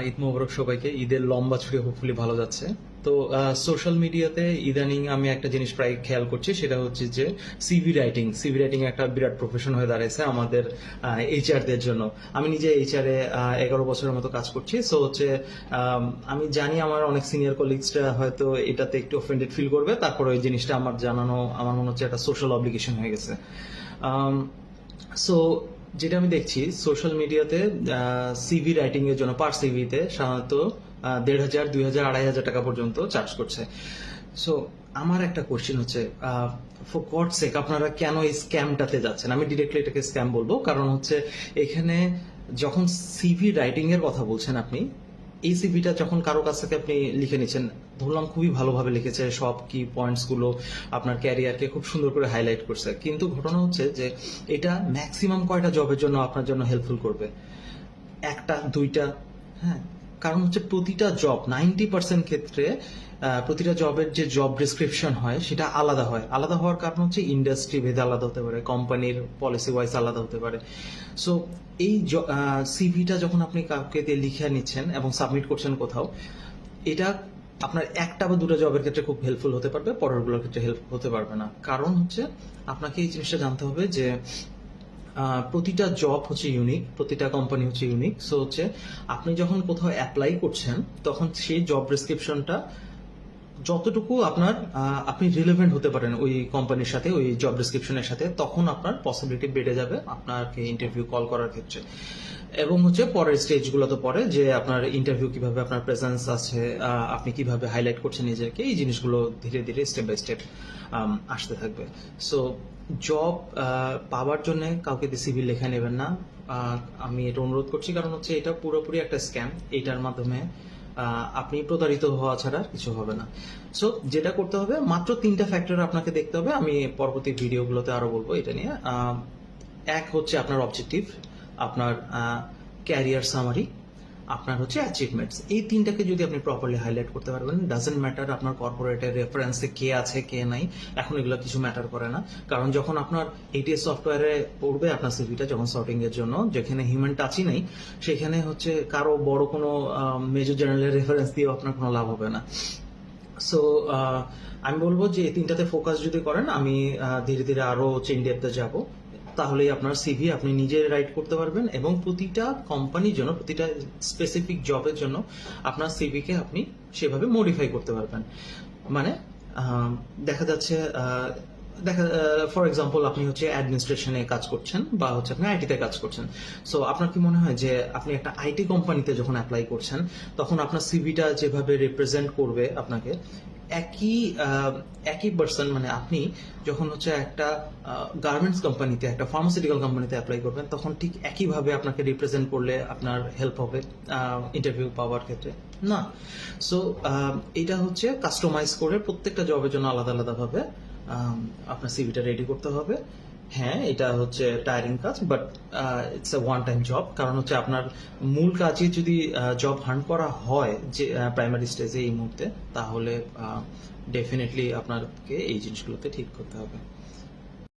ঈদ মোবারক সবাইকে। ঈদের লম্বা ছুটি হোপফুলি ভালো যাচ্ছে। তো সোশ্যাল মিডিয়াতে ইদানিং আমি একটা জিনিস প্রায় খেয়াল করছি, সেটা হচ্ছে যে সিভি রাইটিং একটা বিরাট প্রফেশন হয়ে দাঁড়িয়েছে আমাদের এইচআর দের জন্য। আমি নিজে এইচআর এ 11 বছরের মতো কাজ করছি। সো হচ্ছে আমি জানি আমার অনেক সিনিয়র কলিগসরা হয়তো এটাতে একটু অফেন্ডেড ফিল করবে, তারপর ওই জিনিসটা আমার জানানো আমার মনে হচ্ছে একটা সোশ্যাল অব্লিগেশন হয়ে গেছে। সো যেটা আমি দেখছি সোশ্যাল মিডিয়াতে সিভি রাইটিং এর জন্য পার সিভিতে সাধারণত 1,500, 2,000, 2,500 টাকা পর্যন্ত চার্জ করছে। সো আমার একটা কোশ্চেন হচ্ছে, ফর গড সেক আপনারা কেন এই স্ক্যামটাতে যাচ্ছেন? আমি ডিরেক্টলি এটাকে স্ক্যাম বলবো, কারণ হচ্ছে এখানে যখন সিভি রাইটিং এর কথা বলছেন আপনি, এই সিভিটা যখন কারো কাছ থেকে আপনি লিখে নিচ্ছেন, ধরলাম খুবই ভালোভাবে লিখেছে, সব কি পয়েন্টস গুলো আপনার ক্যারিয়ারকে খুব সুন্দর করে হাইলাইট করছে, কিন্তু ঘটনা হচ্ছে যে এটা ম্যাক্সিমাম কয়টা জবের জন্য আপনার জন্য হেল্পফুল করবে? একটা, দুইটা? হ্যাঁ, কারণ হচ্ছে প্রতিটা জব 90% ক্ষেত্রে প্রতিটা জবের যে জব ডিসক্রিপশন হয় সেটা আলাদা হয়। আলাদা হওয়ার কারণ হচ্ছে ইন্ডাস্ট্রি ভেদে আলাদা হতে পারে, কোম্পানির পলিসি ওয়াইজ আলাদা হতে পারে। সো এই সিভিটা যখন আপনি কাউকে দিয়ে লিখে নিচ্ছেন এবং সাবমিট করছেন কোথাও, এটা আপনার একটা বা দুটো জবের ক্ষেত্রে খুব হেল্পফুল হতে পারবে, পরেরগুলোর ক্ষেত্রে হেল্প হতে পারবে না। কারণ হচ্ছে আপনাকে এই জিনিসটা জানতে হবে যে প্রতিটা জব হচ্ছে ইউনিক, প্রতিটা কোম্পানি হচ্ছে ইউনিক। সো হচ্ছে আপনি যখন কোথাও অ্যাপ্লাই করছেন তখন সেই জব ডেসক্রিপশনটা যতটুকু আপনার আপনি রিলেভেন্ট হতে পারেন ওই কোম্পানির সাথে, ওই জব ডেসক্রিপশনের সাথে, তখন আপনার পসিবিলিটি বেড়ে যাবে আপনাকে ইন্টারভিউ কল করার ক্ষেত্রে। এবং হচ্ছে পরের স্টেজগুলো তো পরে, যে আপনার ইন্টারভিউ কিভাবে, আপনার প্রেজেন্স আছে, আপনি কিভাবে হাইলাইট করছেন নিজেকে, এই জিনিসগুলো ধীরে ধীরে স্টেপ বাই স্টেপ আসতে থাকবে। সো জব পাওয়ার জন্য কাউকে দিয়ে সিভি লেখা নেবেন না, আমি এটা অনুরোধ করছি। কারণ হচ্ছে এটা পুরোপুরি একটা স্ক্যাম। এইটার মাধ্যমে আপনি প্রতারিত হওয়া ছাড়া কিছু হবে না। সো যেটা করতে হবে, মাত্র 3টা ফ্যাক্টর আপনাকে দেখতে হবে। আমি পরবর্তী ভিডিওগুলোতে আরো বলবো এটা নিয়ে। এক হচ্ছে আপনার অবজেক্টিভ, আপনার ক্যারিয়ার সামারি, আপনার হচ্ছে অ্যাচিভমেন্টস। এই তিনটাকে যদি আপনি প্রপারলি হাইলাইট করতে পারবেন, ডাজেন্ট ম্যাটার আপনার কর্পোরেটের রেফারেন্সে কে আছে কে নাই, এখন এগুলো কিছু ম্যাটার করে না। কারণ যখন আপনার এটিএস সফটওয়্যারে পড়বে আপনার সিভিটা, যখন সর্টিং এর জন্য, যেখানে হিউম্যান টাচই নেই, সেখানে হচ্ছে কারো বড় কোনো মেজর জার্নালের রেফারেন্স দিয়ে আপনার কোনো লাভ হবে না। সো আমি বলবো যে এই তিনটাতে ফোকাস যদি করেন, আমি ধীরে ধীরে আরো চেইন ডেপথে যাব, তাহলেই আপনার সিভি আপনি নিজে রাইট করতে পারবেন এবং প্রতিটা কোম্পানির জন্য, প্রতিটা স্পেসিফিক জবের জন্য আপনার সিভিকে আপনি সেভাবে মডিফাই করতে পারবেন। মানে দেখা যাচ্ছে ফর এক্সাম্পল আপনি হচ্ছে অ্যাডমিনিস্ট্রেশনে কাজ করছেন বা হচ্ছে আপনি আইটিতে কাজ করছেন। সো আপনার কি মনে হয় যে আপনি একটা আইটি কোম্পানিতে যখন অ্যাপ্লাই করছেন, তখন আপনার সিভিটা যেভাবে রিপ্রেজেন্ট করবে আপনাকে, একই একই পার্সন, মানে আপনি যখন হচ্ছে একটা গার্মেন্টস কোম্পানিতে, একটা ফার্মাসিউটিক্যাল কোম্পানিতে অ্যাপ্লাই করবেন, তখন ঠিক একইভাবে আপনাকে রিপ্রেজেন্ট করলে আপনার হেল্প হবে ইন্টারভিউ পাওয়ার ক্ষেত্রে? না। সো এটা হচ্ছে কাস্টমাইজ করে প্রত্যেকটা জবের জন্য আলাদা আলাদা ভাবে আপনার সিভিটা রেডি করতে হবে। হ্যাঁ, এটা হচ্ছে টায়ারিং কাজ, but it's a one time job. কারণ হচ্ছে আপনার মূল কাজে যদি জব হান্ট করা হয় যে প্রাইমারি স্টেজে এই মুহূর্তে, তাহলে ডেফিনেটলি আপনাকে এই জিনিসগুলোতে ঠিক করতে হবে।